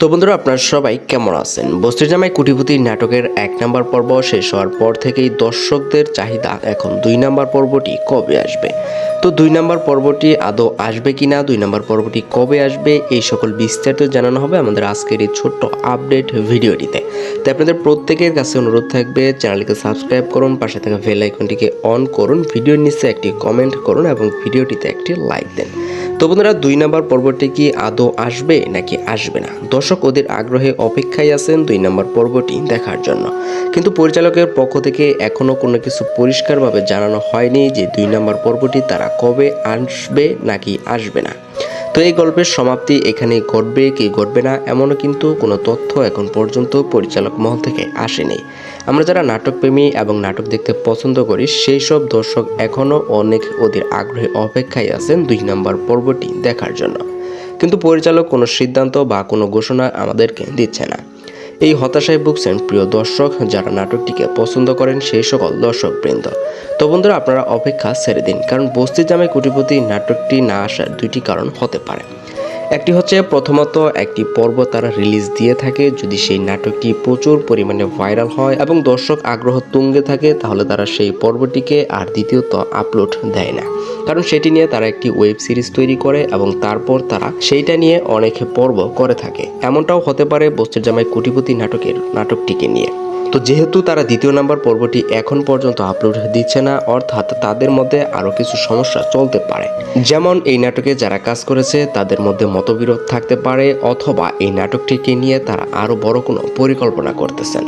তো বন্ধুরা, আপনারা সবাই কেমন আছেন? বস্তির জামাই কোটিপতি নাটকের 1 নম্বর পর্ব শেষ হওয়ার পর থেকেই দর্শকদের চাহিদা এখন 2 নম্বর পর্বটি কবে আসবে। তো 2 নম্বর পর্বটি আদৌ আসবে কিনা, 2 নম্বর পর্বটি কবে আসবে, এই সকল বিস্তারিত জানানো হবে আমাদের আজকের এই ছোট্ট আপডেট ভিডিওটিতে। তাই আপনাদের প্রত্যেকের কাছে অনুরোধ থাকবে, চ্যানেলটিকে সাবস্ক্রাইব করুন, পাশে থাকা বেল আইকনটিকে অন করুন, ভিডিওর নিচে একটি কমেন্ট করুন এবং ভিডিওটিতে একটি লাইক দেন। তো বন্ধুরা, 2 নম্বর পর্বটি কি আদৌ আসবে নাকি আসবে না? দর্শক ওদের আগ্রহে অপেক্ষায় আছেন 2 নম্বর পর্বটি দেখার জন্য। কিন্তু পরিচালকের পক্ষ থেকে এখনও কোনো কিছু পরিষ্কারভাবে জানানো হয়নি যে 2 নম্বর পর্বটি তারা কবে আসবে নাকি আসবে না। তো এই গল্পের সমাপ্তি এখানেই ঘটবে কি ঘটবে না, এমনও কিন্তু কোনো তথ্য এখন পর্যন্ত পরিচালক মহল থেকে আসেনি। আমরা যারা নাটকপ্রেমী এবং নাটক দেখতে পছন্দ করি সেই সব দর্শক এখনও অনেক ওদের আগ্রহে অপেক্ষায় আছেন 2 নম্বর পর্বটি দেখার জন্য। কিন্তু পরিচালক কোনো সিদ্ধান্ত বা কোনো ঘোষণা আমাদেরকে দিচ্ছে না। এই হতাশায় ভুগছেন প্রিয় দর্শক যারা নাটকটিকে পছন্দ করেন সেই সকল দর্শকবৃন্দ। তো বন্ধুরা, আপনারা অপেক্ষা ছেড়ে দিন, কারণ বস্তির জামাই কোটিপতি নাটকটি না আসার 2টি কারণ হতে পারে। একটি হচ্ছে, প্রথমত একটি পর্ব তারা রিলিজ দিয়ে থাকে, যদি সেই নাটকটি প্রচুর পরিমাণে ভাইরাল হয় এবং দর্শক আগ্রহ তুঙ্গে থাকে তাহলে তারা সেই পর্বটিকে আর দ্বিতীয়ত আপলোড দেয় না, কারণ সেটি নিয়ে তারা একটি ওয়েব সিরিজ তৈরি করে এবং তারপর তারা সেইটা নিয়ে অনেক পর্ব করে থাকে। এমনটাও হতে পারে বস্তির জামাই কোটিপতি নাটকটিকে নিয়ে। তো যেহেতু তারা 2 নম্বর পর্বটি এখন পর্যন্ত আপলোড দিচ্ছে না, অর্থাৎ তাদের মধ্যে আরও কিছু সমস্যা চলতে পারে। যেমন এই নাটকে যারা কাজ করেছে তাদের মধ্যে মতবিরোধ থাকতে পারে, অথবা এই নাটকটিকে নিয়ে তারা আরও বড় কোনো পরিকল্পনা করতেছেন।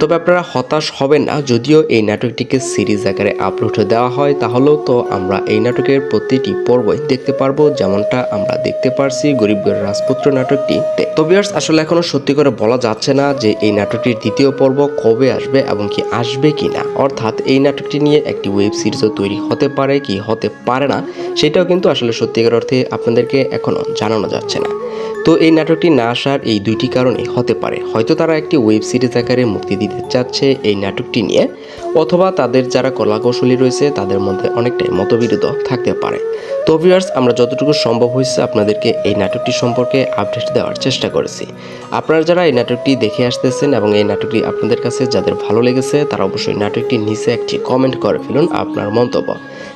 তবে আপনারা হতাশ হবেন না, যদিও এই নাটকটিকে সিরিজ আকারে আপলোড দেওয়া হয় তাহলেও তো আমরা এই নাটকের প্রতিটি পর্বই দেখতে পারবো, যেমনটা আমরা দেখতে পারছি গরিবের রাজপুত্র নাটকটিতে। তো ভিউয়ার্স, আসলে এখনো সত্যি করে বলা যাচ্ছে না যে এই নাটকটির 2য় পর্ব কবে আসবে এবং কি আসবে কি না। অর্থাৎ এই নাটকটি নিয়ে একটি ওয়েব সিরিজও তৈরি হতে পারে কি হতে পারে না, সেটাও কিন্তু আসলে সত্যিকার অর্থে আপনাদেরকে এখনো জানানো যাচ্ছে না। তো এই নাটকটি না আসার এই 2টি কারণে হতে পারে, হয়তো তারা একটি ওয়েব সিরিজ আকারে মুক্তি দিতে চাচ্ছে এই নাটকটি নিয়ে, অথবা তাদের যারা কলাকৌশলী রয়েছে তাদের মধ্যে অনেকটাই মতবিরোধ থাকতে পারে। তো ভিউয়ার্স, আমরা যতটুকু সম্ভব হয়েছে আপনাদেরকে এই নাটকটি সম্পর্কে আপডেট দেওয়ার চেষ্টা করেছি। আপনারা যারা এই নাটকটি দেখে আসতেছেন এবং এই নাটকটি আপনাদের কাছে যাদের ভালো লেগেছে তারা অবশ্যই নাটকটির নিচে একটি কমেন্ট করে ফেলুন আপনার মন্তব্য।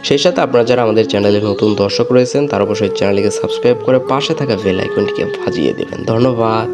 সেই সাথে আপনারা যারা আমাদের চ্যানেলে নতুন দর্শক রয়েছেন তারা অবশ্যই চ্যানেলটিকে সাবস্ক্রাইব করে পাশে থাকা বেল আইকনটিকে বাজিয়ে দেবেন। ধন্যবাদ।